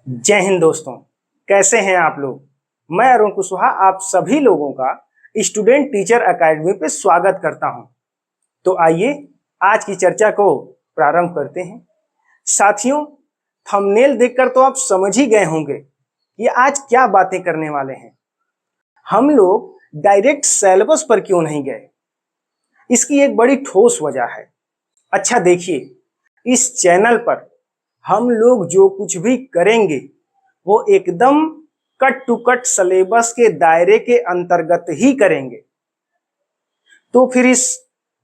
जय हिंद दोस्तों। कैसे हैं आप लोग। मैं अरुण कुशवाहा आप सभी लोगों का स्टूडेंट टीचर एकेडमी पे स्वागत करता हूं। तो आइए आज की चर्चा को प्रारंभ करते हैं। साथियों, थंबनेल देखकर तो आप समझ ही गए होंगे कि आज क्या बातें करने वाले हैं। हम लोग डायरेक्ट सिलेबस पर क्यों नहीं गए, इसकी एक बड़ी ठोस वजह है। अच्छा देखिए, इस चैनल पर हम लोग जो कुछ भी करेंगे वो एकदम कट टू कट सिलेबस के दायरे के अंतर्गत ही करेंगे। तो फिर इस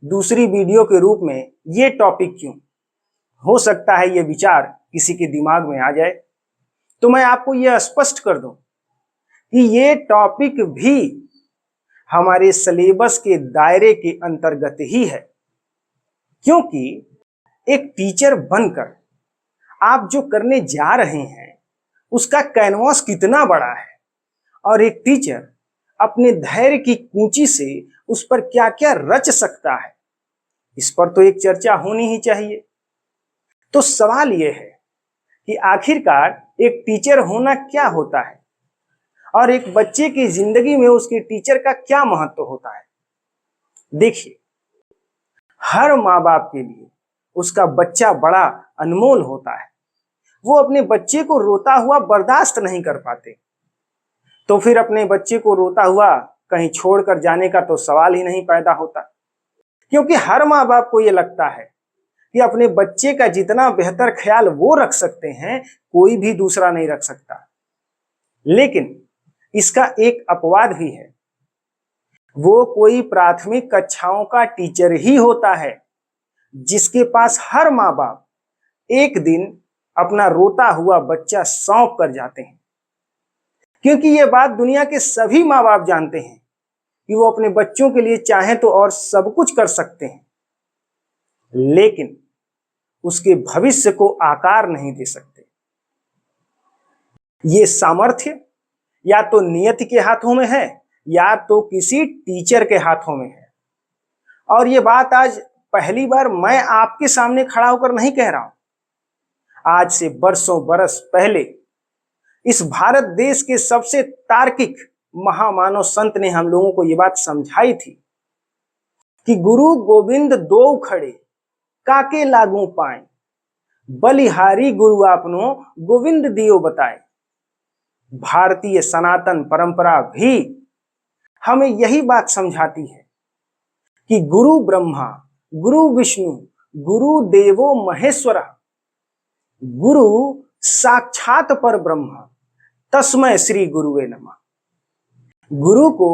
दूसरी वीडियो के रूप में ये टॉपिक क्यों? हो सकता है ये विचार किसी के दिमाग में आ जाए, तो मैं आपको ये स्पष्ट कर दूं कि ये टॉपिक भी हमारे सिलेबस के दायरे के अंतर्गत ही है। क्योंकि एक टीचर बनकर आप जो करने जा रहे हैं उसका कैनवास कितना बड़ा है, और एक टीचर अपने धैर्य की कूंची से उस पर क्या क्या रच सकता है, इस पर तो एक चर्चा होनी ही चाहिए। तो सवाल यह है कि आखिरकार एक टीचर होना क्या होता है और एक बच्चे की जिंदगी में उसके टीचर का क्या महत्व होता है। देखिए, हर माँ बाप के लिए उसका बच्चा बड़ा अनमोल होता है। वो अपने बच्चे को रोता हुआ बर्दाश्त नहीं कर पाते, तो फिर अपने बच्चे को रोता हुआ कहीं छोड़कर जाने का तो सवाल ही नहीं पैदा होता। क्योंकि हर माँ बाप को यह लगता है कि अपने बच्चे का जितना बेहतर ख्याल वो रख सकते हैं कोई भी दूसरा नहीं रख सकता। लेकिन इसका एक अपवाद भी है। वो कोई प्राथमिक कक्षाओं का टीचर ही होता है जिसके पास हर माँ बाप एक दिन अपना रोता हुआ बच्चा सौंप कर जाते हैं। क्योंकि ये बात दुनिया के सभी माँ बाप जानते हैं कि वो अपने बच्चों के लिए चाहे तो और सब कुछ कर सकते हैं, लेकिन उसके भविष्य को आकार नहीं दे सकते। ये सामर्थ्य या तो नियति के हाथों में है या तो किसी टीचर के हाथों में है। और ये बात आज पहली बार मैं आपके सामने खड़ा होकर नहीं कह रहा हूं। आज से बरसों बरस पहले इस भारत देश के सबसे तार्किक महामानव संत ने हम लोगों को यह बात समझाई थी कि गुरु गोविंद दो खड़े काके लागू पाए, बलिहारी गुरु आपनो गोविंद दियो बताए। भारतीय सनातन परंपरा भी हमें यही बात समझाती है कि गुरु ब्रह्मा, गुरु विष्णु, गुरु देवो महेश्वर, गुरु साक्षात पर ब्रह्म, तस्मै श्री गुरुवे नमः। गुरु को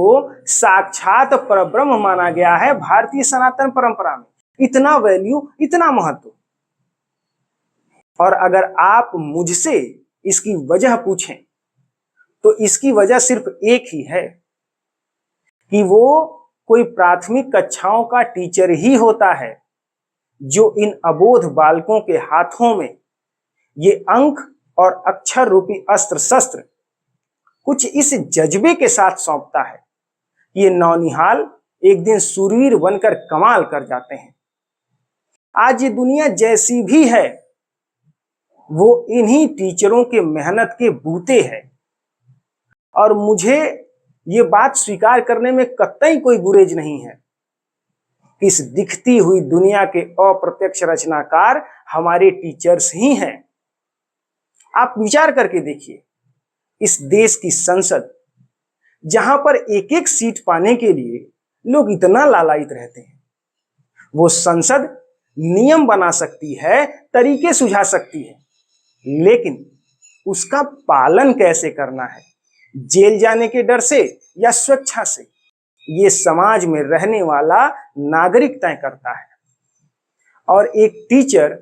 साक्षात पर ब्रह्म माना गया है भारतीय सनातन परंपरा में। इतना वैल्यू, इतना महत्व। और अगर आप मुझसे इसकी वजह पूछें तो इसकी वजह सिर्फ एक ही है कि वो कोई प्राथमिक कक्षाओं का टीचर ही होता है जो इन अबोध बालकों के हाथों में ये अंक और अक्षर रूपी अस्त्र शस्त्र कुछ इस जज्बे के साथ सौंपता है कि ये नौनिहाल एक दिन सूरवीर बनकर कमाल कर जाते हैं। आज ये दुनिया जैसी भी है वो इन्हीं टीचरों के मेहनत के बूते है। और मुझे ये बात स्वीकार करने में कतई कोई गुरेज नहीं है। इस दिखती हुई दुनिया के अप्रत्यक्ष रचनाकार हमारे टीचर्स ही हैं। आप विचार करके देखिए, इस देश की संसद जहां पर एक एक सीट पाने के लिए लोग इतना लालायित रहते हैं, वो संसद नियम बना सकती है, तरीके सुझा सकती है, लेकिन उसका पालन कैसे करना है, जेल जाने के डर से या स्वेच्छा से, ये समाज में रहने वाला नागरिक तय करता है। और एक टीचर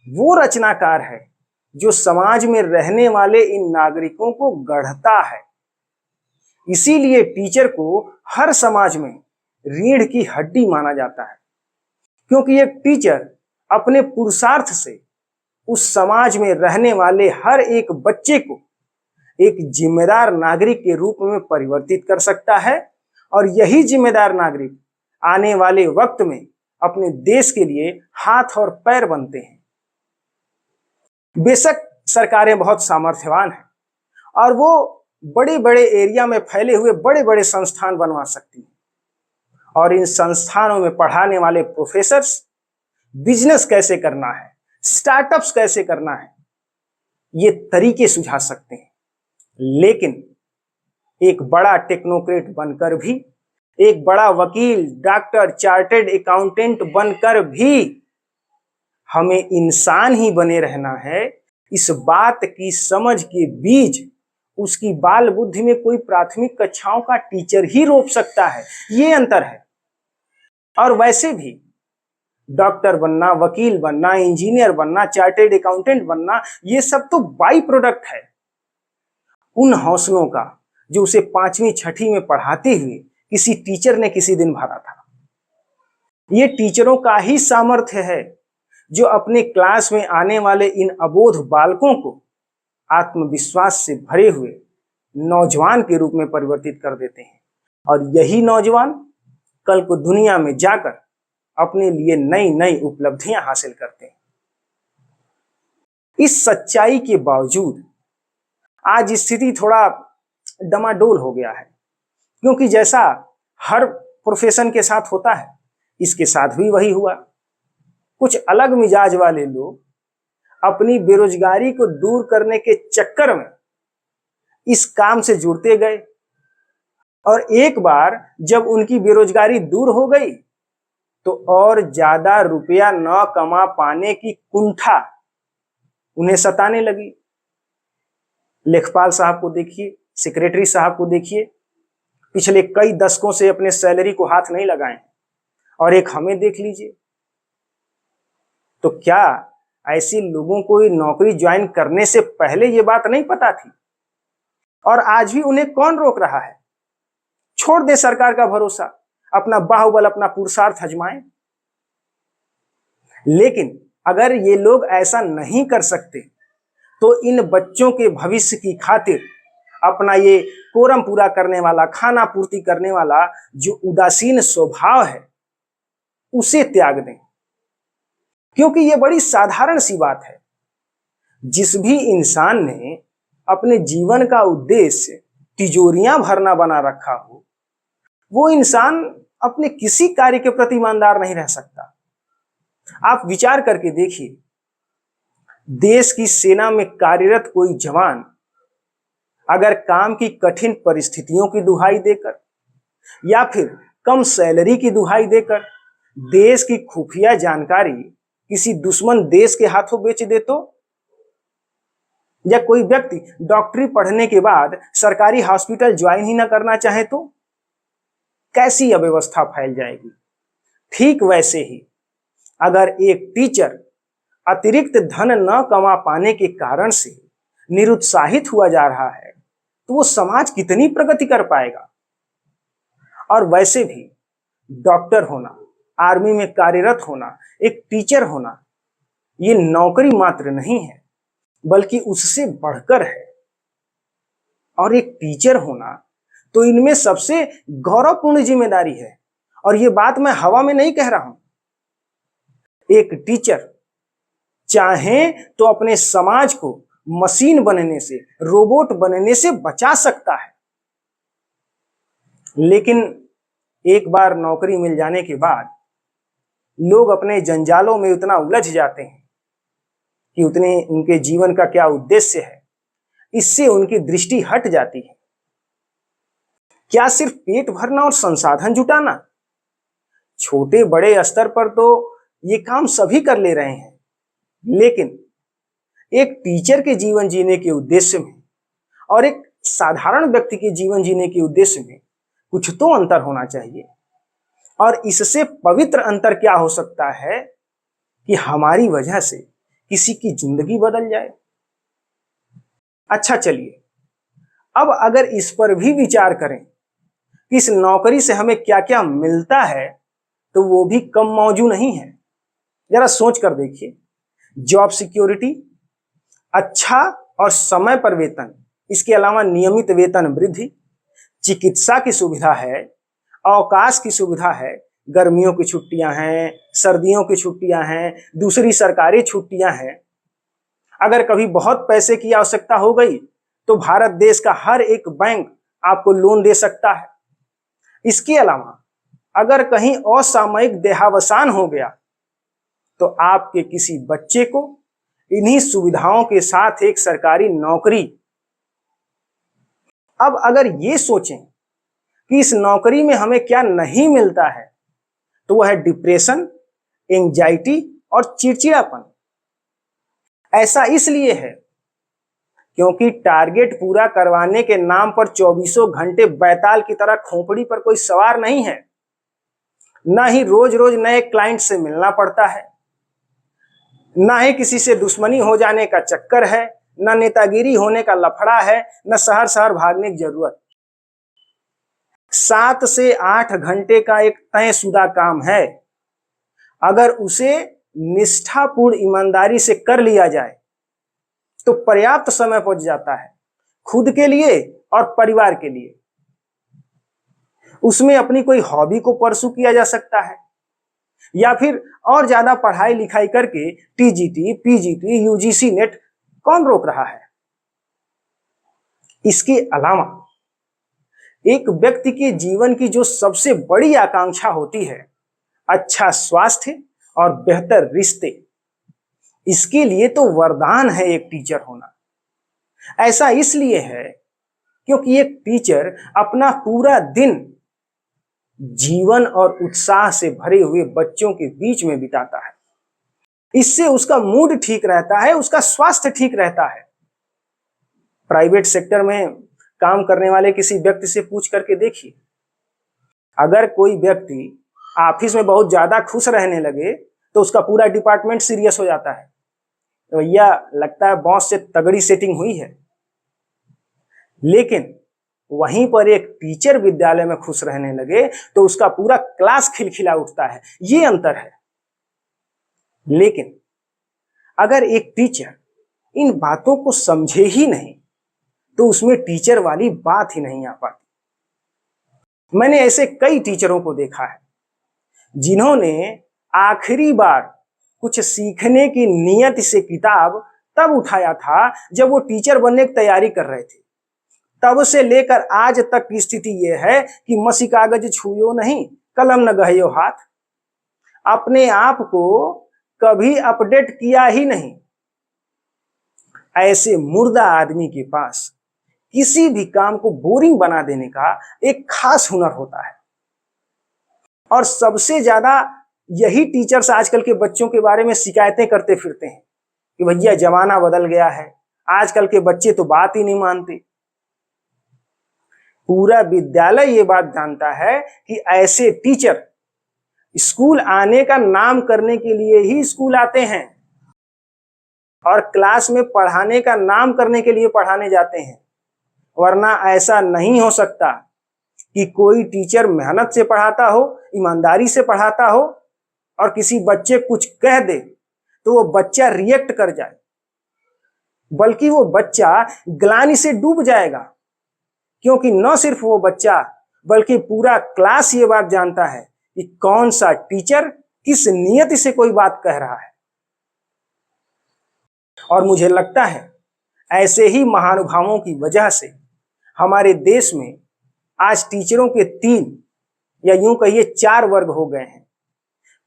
वो रचनाकार है जो समाज में रहने वाले इन नागरिकों को गढ़ता है। इसीलिए टीचर को हर समाज में रीढ़ की हड्डी माना जाता है, क्योंकि एक टीचर अपने पुरुषार्थ से उस समाज में रहने वाले हर एक बच्चे को एक जिम्मेदार नागरिक के रूप में परिवर्तित कर सकता है। और यही जिम्मेदार नागरिक आने वाले वक्त में अपने देश के लिए हाथ और पैर बनते हैं। बेशक सरकारें बहुत सामर्थ्यवान हैं और वो बड़े बड़े एरिया में फैले हुए बड़े बड़े संस्थान बनवा सकती हैं। और इन संस्थानों में पढ़ाने वाले प्रोफेसर्स बिजनेस कैसे करना है, स्टार्टअप्स कैसे करना है, ये तरीके सुझा सकते हैं। लेकिन एक बड़ा टेक्नोक्रेट बनकर भी, एक बड़ा वकील, डॉक्टर, चार्टर्ड अकाउंटेंट बनकर भी हमें इंसान ही बने रहना है, इस बात की समझ के बीज उसकी बाल बुद्धि में कोई प्राथमिक कक्षाओं का टीचर ही रोप सकता है। ये अंतर है। और वैसे भी डॉक्टर बनना, वकील बनना, इंजीनियर बनना, चार्टर्ड अकाउंटेंट बनना, ये सब तो बाई प्रोडक्ट है उन हौसलों का जो उसे 5वीं 6वीं में पढ़ाते हुए किसी टीचर ने किसी दिन भरा था। ये टीचरों का ही सामर्थ्य है जो अपने क्लास में आने वाले इन अबोध बालकों को आत्मविश्वास से भरे हुए नौजवान के रूप में परिवर्तित कर देते हैं। और यही नौजवान कल को दुनिया में जाकर अपने लिए नई नई उपलब्धियां हासिल करते हैं। इस सच्चाई के बावजूद आज स्थिति थोड़ा डमाडोल हो गया है, क्योंकि जैसा हर प्रोफेशन के साथ होता है, इसके साथ भी वही हुआ। कुछ अलग मिजाज वाले लोग अपनी बेरोजगारी को दूर करने के चक्कर में इस काम से जुड़ते गए, और एक बार जब उनकी बेरोजगारी दूर हो गई तो और ज्यादा रुपया न कमा पाने की कुंठा उन्हें सताने लगी। लेखपाल साहब को देखिए, सेक्रेटरी साहब को देखिए, पिछले कई दशकों से अपने सैलरी को हाथ नहीं लगाए, और एक हमें देख लीजिए। तो क्या ऐसे लोगों को नौकरी ज्वाइन करने से पहले ये बात नहीं पता थी? और आज भी उन्हें कौन रोक रहा है? छोड़ दे सरकार का भरोसा, अपना बाहुबल, अपना पुरुषार्थ आजमाएं। लेकिन अगर ये लोग ऐसा नहीं कर सकते तो इन बच्चों के भविष्य की खातिर अपना ये कोरम पूरा करने वाला, खाना पूर्ति करने वाला जो उदासीन स्वभाव है, उसे त्याग दें। क्योंकि ये बड़ी साधारण सी बात है। जिस भी इंसान ने अपने जीवन का उद्देश्य तिजोरियां भरना बना रखा हो, वो इंसान अपने किसी कार्य के प्रति ईमानदार नहीं रह सकता। आप विचार करके देखिए, देश की सेना में कार्यरत कोई जवान अगर काम की कठिन परिस्थितियों की दुहाई देकर या फिर कम सैलरी की दुहाई देकर देश की खुफिया जानकारी किसी दुश्मन देश के हाथों बेच दे तो, या कोई व्यक्ति डॉक्टरी पढ़ने के बाद सरकारी हॉस्पिटल ज्वाइन ही ना करना चाहे तो कैसी अव्यवस्था फैल जाएगी। ठीक वैसे ही अगर एक टीचर अतिरिक्त धन न कमा पाने के कारण से निरुत्साहित हुआ जा रहा है तो वो समाज कितनी प्रगति कर पाएगा। और वैसे भी डॉक्टर होना, आर्मी में कार्यरत होना, एक टीचर होना, ये नौकरी मात्र नहीं है बल्कि उससे बढ़कर है। और एक टीचर होना तो इनमें सबसे गौरवपूर्ण जिम्मेदारी है। और ये बात मैं हवा में नहीं कह रहा हूं। एक टीचर चाहे तो अपने समाज को मशीन बनने से, रोबोट बनने से बचा सकता है, लेकिन एक बार नौकरी मिल जाने के बाद लोग अपने जंजालों में उतना उलझ जाते हैं कि उतने उनके जीवन का क्या उद्देश्य है, इससे उनकी दृष्टि हट जाती है। क्या सिर्फ पेट भरना और संसाधन जुटाना? छोटे बड़े स्तर पर तो ये काम सभी कर ले रहे हैं, लेकिन एक टीचर के जीवन जीने के उद्देश्य में और एक साधारण व्यक्ति के जीवन जीने के उद्देश्य में कुछ तो अंतर होना चाहिए। और इससे पवित्र अंतर क्या हो सकता है कि हमारी वजह से किसी की जिंदगी बदल जाए। अच्छा चलिए, अब अगर इस पर भी विचार करें कि इस नौकरी से हमें क्या क्या मिलता है, तो वो भी कम मौजू नहीं है। जरा सोच कर देखिए, जॉब सिक्योरिटी, अच्छा और समय पर वेतन, इसके अलावा नियमित वेतन वृद्धि, चिकित्सा की सुविधा है, अवकाश की सुविधा है, गर्मियों की छुट्टियां हैं, सर्दियों की छुट्टियां हैं, दूसरी सरकारी छुट्टियां हैं, अगर कभी बहुत पैसे की आवश्यकता हो गई तो भारत देश का हर एक बैंक आपको लोन दे सकता है। इसके अलावा अगर कहीं असामयिक देहावसान हो गया तो आपके किसी बच्चे को इन्हीं सुविधाओं के साथ एक सरकारी नौकरी। अब अगर ये सोचें कि इस नौकरी में हमें क्या नहीं मिलता है तो वह है डिप्रेशन, एंजाइटी और चिड़चिड़ापन। ऐसा इसलिए है क्योंकि टारगेट पूरा करवाने के नाम पर 24 घंटे बैताल की तरह खोपड़ी पर कोई सवार नहीं है। ना ही रोज रोज नए क्लाइंट से मिलना पड़ता है, ना ही किसी से दुश्मनी हो जाने का चक्कर है, ना नेतागिरी होने का लफड़ा है, न शहर शहर भागने की जरूरत। 7 से 8 घंटे का एक तयशुदा काम है। अगर उसे निष्ठापूर्ण ईमानदारी से कर लिया जाए तो पर्याप्त समय पहुंच जाता है खुद के लिए और परिवार के लिए। उसमें अपनी कोई हॉबी को परसू किया जा सकता है या फिर और ज्यादा पढ़ाई लिखाई करके टीजीटी, पीजीटी, यूजीसी नेट कौन रोक रहा है। इसके अलावा एक व्यक्ति के जीवन की जो सबसे बड़ी आकांक्षा होती है, अच्छा स्वास्थ्य और बेहतर रिश्ते, इसके लिए तो वरदान है एक टीचर होना। ऐसा इसलिए है क्योंकि एक टीचर अपना पूरा दिन जीवन और उत्साह से भरे हुए बच्चों के बीच में बिताता है। इससे उसका मूड ठीक रहता है, उसका स्वास्थ्य ठीक रहता है। प्राइवेट सेक्टर में काम करने वाले किसी व्यक्ति से पूछ करके देखिए, अगर कोई व्यक्ति ऑफिस में बहुत ज्यादा खुश रहने लगे तो उसका पूरा डिपार्टमेंट सीरियस हो जाता है। तो भैया लगता है बॉस से तगड़ी सेटिंग हुई है। लेकिन वहीं पर एक टीचर विद्यालय में खुश रहने लगे तो उसका पूरा क्लास खिलखिला उठता है। ये अंतर है। लेकिन अगर एक टीचर इन बातों को समझे ही नहीं तो उसमें टीचर वाली बात ही नहीं आ पाती। मैंने ऐसे कई टीचरों को देखा है जिन्होंने आखिरी बार कुछ सीखने की नियत से किताब तब उठाया था जब वो टीचर बनने की तैयारी कर रहे थे। तब से लेकर आज तक की स्थिति यह है कि मसी कागज छुयो नहीं, कलम न गहयो हाथ। अपने आप को कभी अपडेट किया ही नहीं। ऐसे मुर्दा आदमी के पास किसी भी काम को बोरिंग बना देने का एक खास हुनर होता है। और सबसे ज्यादा यही टीचर्स आजकल के बच्चों के बारे में शिकायतें करते फिरते हैं कि भैया जमाना बदल गया है, आजकल के बच्चे तो बात ही नहीं मानते। पूरा विद्यालय ये बात जानता है कि ऐसे टीचर स्कूल आने का नाम करने के लिए ही स्कूल आते हैं और क्लास में पढ़ाने का नाम करने के लिए पढ़ाने जाते हैं। वरना ऐसा नहीं हो सकता कि कोई टीचर मेहनत से पढ़ाता हो, ईमानदारी से पढ़ाता हो और किसी बच्चे कुछ कह दे तो वो बच्चा रिएक्ट कर जाए, बल्कि वो बच्चा ग्लानि से डूब जाएगा। क्योंकि न सिर्फ वो बच्चा बल्कि पूरा क्लास ये बात जानता है कि कौन सा टीचर किस नियति से कोई बात कह रहा है। और मुझे लगता है ऐसे ही महानुभावों की वजह से हमारे देश में आज टीचरों के 3 या यूं कहिए 4 वर्ग हो गए हैं।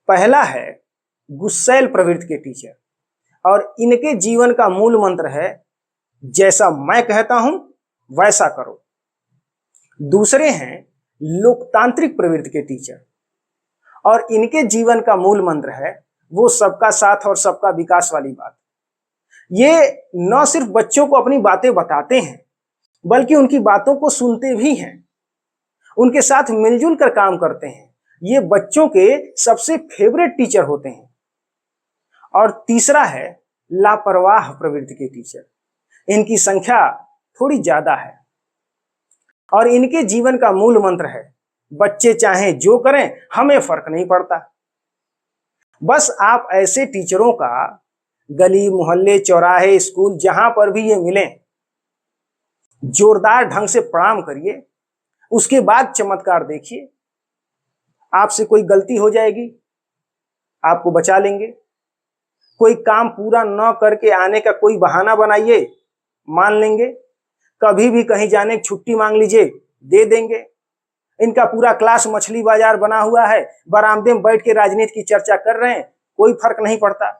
पहला है गुस्सैल प्रवृत्ति के टीचर और इनके जीवन का मूल मंत्र है जैसा मैं कहता हूं वैसा करो। दूसरे हैं लोकतांत्रिक प्रवृत्ति के टीचर और इनके जीवन का मूल मंत्र है वो सबका साथ और सबका विकास वाली बात। ये न सिर्फ बच्चों को अपनी बातें बताते हैं बल्कि उनकी बातों को सुनते भी हैं, उनके साथ मिलजुल कर काम करते हैं। ये बच्चों के सबसे फेवरेट टीचर होते हैं। और तीसरा है लापरवाह प्रवृत्ति के टीचर। इनकी संख्या थोड़ी ज्यादा है और इनके जीवन का मूल मंत्र है बच्चे चाहे जो करें हमें फर्क नहीं पड़ता। बस आप ऐसे टीचरों का गली मोहल्ले चौराहे स्कूल जहां पर भी ये मिलें जोरदार ढंग से प्रणाम करिए, उसके बाद चमत्कार देखिए। आपसे कोई गलती हो जाएगी, आपको बचा लेंगे। कोई काम पूरा न करके आने का कोई बहाना बनाइए, मान लेंगे। कभी भी कहीं जाने की छुट्टी मांग लीजिए, दे देंगे। इनका पूरा क्लास मछली बाजार बना हुआ है, बरामदे में बैठ के राजनीति की चर्चा कर रहे हैं, कोई फर्क नहीं पड़ता।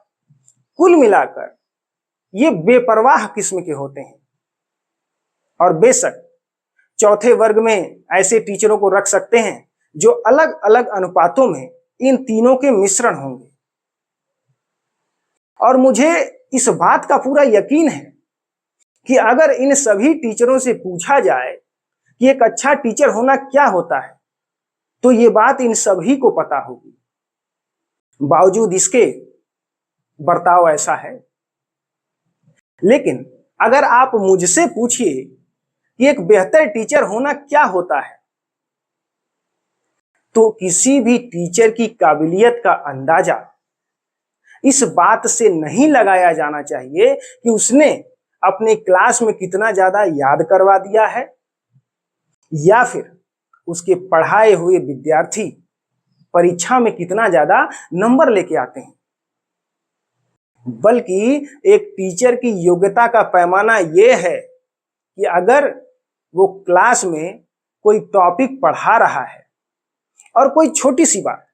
कुल मिलाकर ये बेपरवाह किस्म के होते हैं। और बेशक चौथे वर्ग में ऐसे टीचरों को रख सकते हैं जो अलग अलग अनुपातों में इन तीनों के मिश्रण होंगे। और मुझे इस बात का पूरा यकीन है कि अगर इन सभी टीचरों से पूछा जाए कि एक अच्छा टीचर होना क्या होता है, तो ये बात इन सभी को पता होगी। बावजूद इसके बर्ताव ऐसा है। लेकिन अगर आप मुझसे पूछिए कि एक बेहतर टीचर होना क्या होता है, तो किसी भी टीचर की काबिलियत का अंदाजा इस बात से नहीं लगाया जाना चाहिए कि उसने अपने क्लास में कितना ज्यादा याद करवा दिया है या फिर उसके पढ़ाए हुए विद्यार्थी परीक्षा में कितना ज्यादा नंबर लेके आते हैं। बल्कि एक टीचर की योग्यता का पैमाना यह है कि अगर वो क्लास में कोई टॉपिक पढ़ा रहा है और कोई छोटी सी बात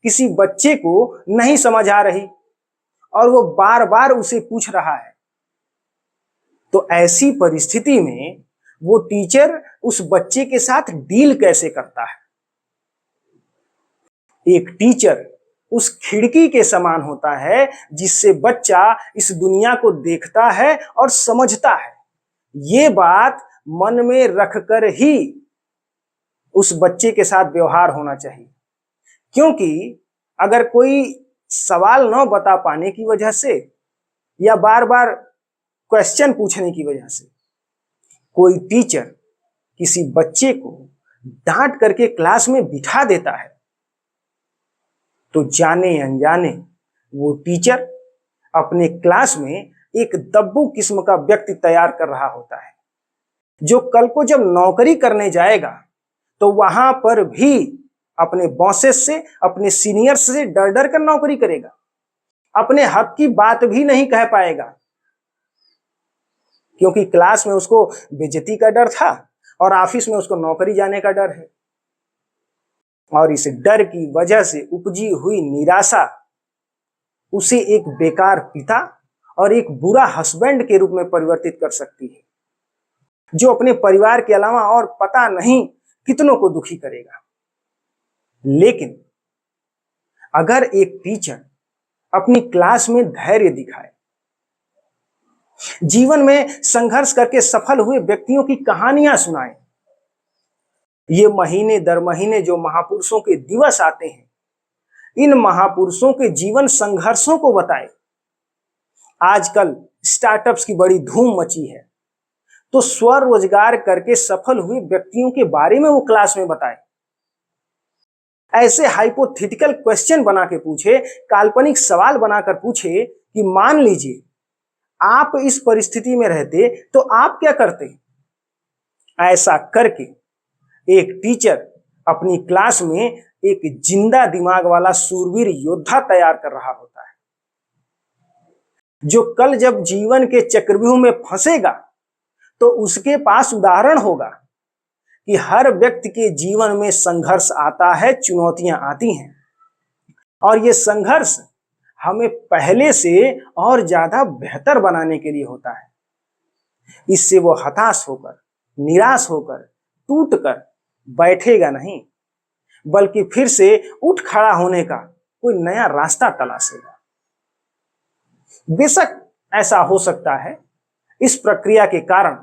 किसी बच्चे को नहीं समझ आ रही और वो बार बार उसे पूछ रहा है, तो ऐसी परिस्थिति में वो टीचर उस बच्चे के साथ डील कैसे करता है। एक टीचर उस खिड़की के समान होता है जिससे बच्चा इस दुनिया को देखता है और समझता है। ये बात मन में रखकर ही उस बच्चे के साथ व्यवहार होना चाहिए, क्योंकि अगर कोई सवाल न बता पाने की वजह से या बार बार क्वेश्चन पूछने की वजह से कोई टीचर किसी बच्चे को डांट करके क्लास में बिठा देता है, तो जाने अनजाने वो टीचर अपने क्लास में एक दब्बू किस्म का व्यक्ति तैयार कर रहा होता है, जो कल को जब नौकरी करने जाएगा तो वहां पर भी अपने बॉसेस से, अपने सीनियर्स से डर डर कर नौकरी करेगा। अपने हक की बात भी नहीं कह पाएगा, क्योंकि क्लास में उसको बेइज्जती का डर था और ऑफिस में उसको नौकरी जाने का डर है। और इस डर की वजह से उपजी हुई निराशा उसे एक बेकार पिता और एक बुरा हस्बैंड के रूप में परिवर्तित कर सकती है, जो अपने परिवार के अलावा और पता नहीं कितनों को दुखी करेगा। लेकिन अगर एक टीचर अपनी क्लास में धैर्य दिखाए, जीवन में संघर्ष करके सफल हुए व्यक्तियों की कहानियां सुनाए, ये महीने दर महीने जो महापुरुषों के दिवस आते हैं, इन महापुरुषों के जीवन संघर्षों को बताए। आजकल स्टार्टअप्स की बड़ी धूम मची है, तो स्वरोजगार करके सफल हुए व्यक्तियों के बारे में वो क्लास में बताए। ऐसे हाइपोथेटिकल क्वेश्चन बना के पूछे, काल्पनिक सवाल बनाकर पूछे कि मान लीजिए आप इस परिस्थिति में रहते तो आप क्या करते। ऐसा करके एक टीचर अपनी क्लास में एक जिंदा दिमाग वाला सूरवीर योद्धा तैयार कर रहा होता है, जो कल जब जीवन के चक्रव्यूह में फंसेगा तो उसके पास उदाहरण होगा कि हर व्यक्ति के जीवन में संघर्ष आता है, चुनौतियां आती हैं, और ये संघर्ष हमें पहले से और ज्यादा बेहतर बनाने के लिए होता है। इससे वो हताश होकर, निराश होकर, टूटकर बैठेगा नहीं, बल्कि फिर से उठ खड़ा होने का कोई नया रास्ता तलाशेगा। बेशक ऐसा हो सकता है इस प्रक्रिया के कारण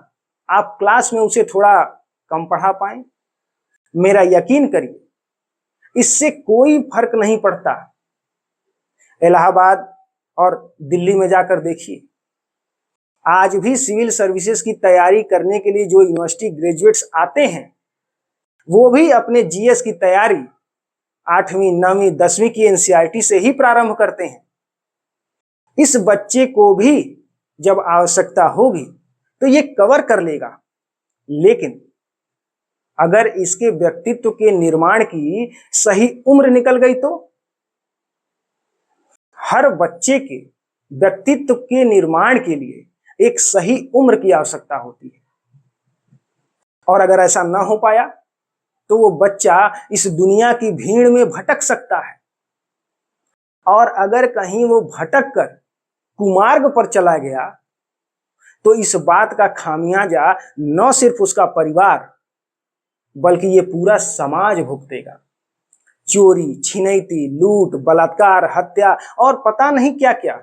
आप क्लास में उसे थोड़ा कम पढ़ा पाए। मेरा यकीन करिए, इससे कोई फर्क नहीं पड़ता। इलाहाबाद और दिल्ली में जाकर देखिए, आज भी सिविल सर्विसेज की तैयारी करने के लिए जो यूनिवर्सिटी ग्रेजुएट्स आते हैं, वो भी अपने जीएस की तैयारी 8वीं, 9वीं, 10वीं की एनसीईआरटी से ही प्रारंभ करते हैं। इस बच्चे को भी जब आवश्यकता होगी तो ये कवर कर लेगा, लेकिन अगर इसके व्यक्तित्व के निर्माण की सही उम्र निकल गई तो हर बच्चे के व्यक्तित्व के निर्माण के लिए एक सही उम्र की आवश्यकता होती है। और अगर ऐसा ना हो पाया तो वो बच्चा इस दुनिया की भीड़ में भटक सकता है। और अगर कहीं वो भटक कर कुमार्ग पर चला गया तो इस बात का खामियाजा न सिर्फ उसका परिवार बल्कि ये पूरा समाज भुगतेगा। चोरी, छिनैती, लूट, बलात्कार, हत्या और पता नहीं क्या क्या।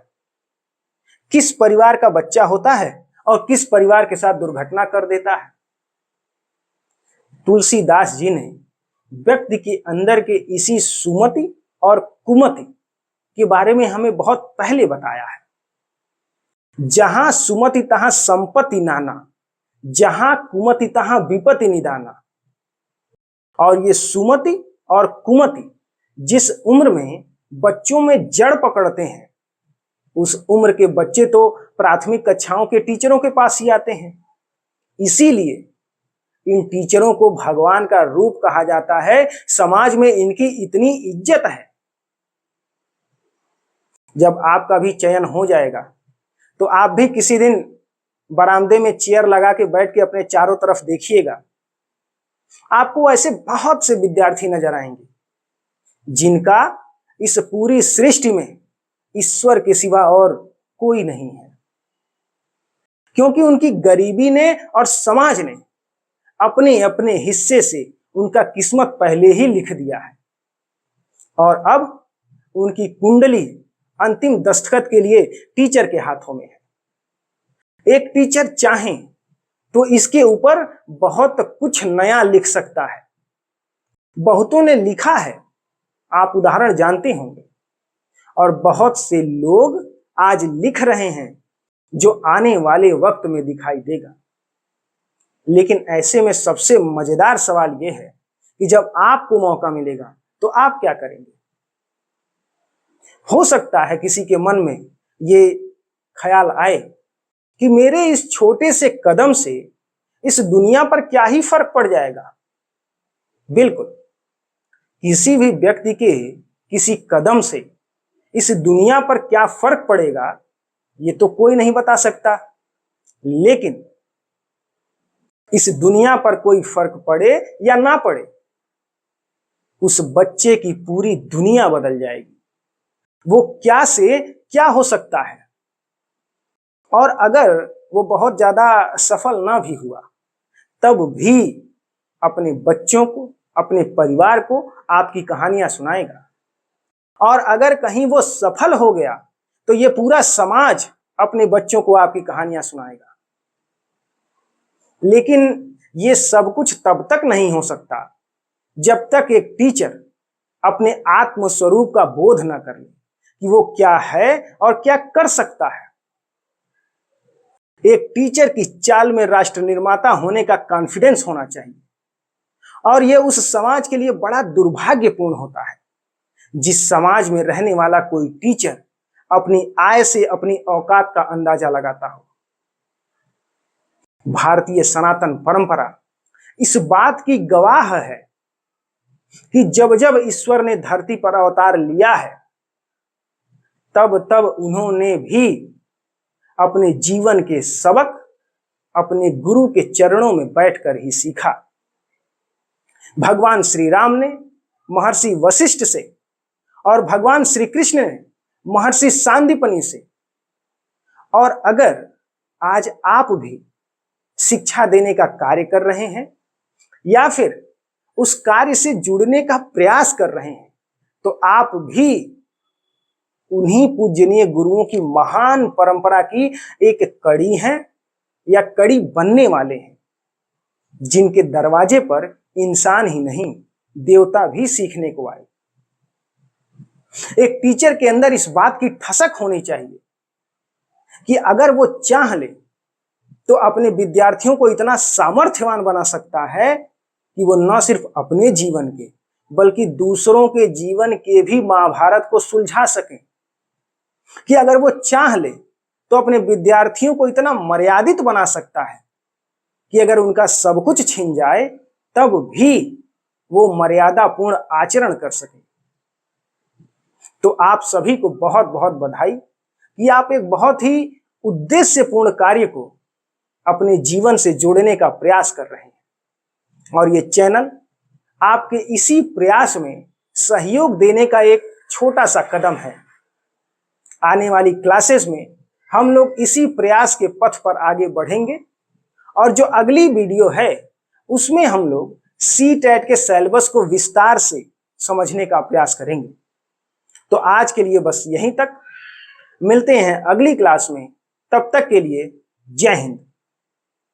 किस परिवार का बच्चा होता है और किस परिवार के साथ दुर्घटना कर देता है। तुलसीदास जी ने व्यक्ति के अंदर के इसी सुमति और कुमति के बारे में हमें बहुत पहले बताया है। जहां सुमति तहां संपत्ति नाना, जहां कुमति तहां विपत्ति निदाना। और ये सुमति और कुमति जिस उम्र में बच्चों में जड़ पकड़ते हैं, उस उम्र के बच्चे तो प्राथमिक कक्षाओं के टीचरों के पास ही आते हैं। इसीलिए इन टीचरों को भगवान का रूप कहा जाता है। समाज में इनकी इतनी इज्जत है। जब आपका भी चयन हो जाएगा तो आप भी किसी दिन बरामदे में चेयर लगा के बैठ के अपने चारों तरफ देखिएगा। आपको ऐसे बहुत से विद्यार्थी नजर आएंगे जिनका इस पूरी सृष्टि में ईश्वर के सिवा और कोई नहीं है, क्योंकि उनकी गरीबी ने और समाज ने अपने अपने हिस्से से उनका किस्मत पहले ही लिख दिया है। और अब उनकी कुंडली अंतिम दस्तखत के लिए टीचर के हाथों में है। एक टीचर चाहे तो इसके ऊपर बहुत कुछ नया लिख सकता है। बहुतों ने लिखा है, आप उदाहरण जानते होंगे। और बहुत से लोग आज लिख रहे हैं जो आने वाले वक्त में दिखाई देगा। लेकिन ऐसे में सबसे मजेदार सवाल यह है कि जब आपको मौका मिलेगा तो आप क्या करेंगे। हो सकता है किसी के मन में ये ख्याल आए कि मेरे इस छोटे से कदम से इस दुनिया पर क्या ही फर्क पड़ जाएगा। बिल्कुल, किसी भी व्यक्ति के किसी कदम से इस दुनिया पर क्या फर्क पड़ेगा ये तो कोई नहीं बता सकता। लेकिन इस दुनिया पर कोई फर्क पड़े या ना पड़े, उस बच्चे की पूरी दुनिया बदल जाएगी। वो क्या से क्या हो सकता है। और अगर वो बहुत ज्यादा सफल ना भी हुआ तब भी अपने बच्चों को, अपने परिवार को आपकी कहानियां सुनाएगा। और अगर कहीं वो सफल हो गया तो ये पूरा समाज अपने बच्चों को आपकी कहानियां सुनाएगा। लेकिन ये सब कुछ तब तक नहीं हो सकता जब तक एक टीचर अपने आत्म स्वरूप का बोध न कर ले कि वो क्या है और क्या कर सकता है। एक टीचर की चाल में राष्ट्र निर्माता होने का कॉन्फिडेंस होना चाहिए। और यह उस समाज के लिए बड़ा दुर्भाग्यपूर्ण होता है जिस समाज में रहने वाला कोई टीचर अपनी आय से अपनी औकात का अंदाजा लगाता हो। भारतीय सनातन परंपरा इस बात की गवाह है कि जब जब ईश्वर ने धरती पर अवतार लिया है तब तब उन्होंने भी अपने जीवन के सबक अपने गुरु के चरणों में बैठकर ही सीखा। भगवान श्री राम ने महर्षि वशिष्ठ से और भगवान श्री कृष्ण ने महर्षि सांदीपनि से। और अगर आज आप भी शिक्षा देने का कार्य कर रहे हैं या फिर उस कार्य से जुड़ने का प्रयास कर रहे हैं तो आप भी उन्हीं पूजनीय गुरुओं की महान परंपरा की एक कड़ी हैं या कड़ी बनने वाले हैं, जिनके दरवाजे पर इंसान ही नहीं देवता भी सीखने को आए। एक टीचर के अंदर इस बात की ठसक होनी चाहिए कि अगर वो चाह ले तो अपने विद्यार्थियों को इतना सामर्थ्यवान बना सकता है कि वो न सिर्फ अपने जीवन के बल्कि दूसरों के जीवन के भी महाभारत को सुलझा सके। कि अगर वो चाह ले तो अपने विद्यार्थियों को इतना मर्यादित बना सकता है कि अगर उनका सब कुछ छिन जाए तब भी वो मर्यादापूर्ण आचरण कर सके। तो आप सभी को बहुत बहुत बधाई कि आप एक बहुत ही उद्देश्यपूर्ण कार्य को अपने जीवन से जोड़ने का प्रयास कर रहे हैं और ये चैनल आपके इसी प्रयास में सहयोग देने का एक छोटा सा कदम है। आने वाली क्लासेस में हम लोग इसी प्रयास के पथ पर आगे बढ़ेंगे और जो अगली वीडियो है उसमें हम लोग CTET के सिलेबस को विस्तार से समझने का प्रयास करेंगे। तो आज के लिए बस यहीं तक, मिलते हैं अगली क्लास में, तब तक के लिए जय हिंद।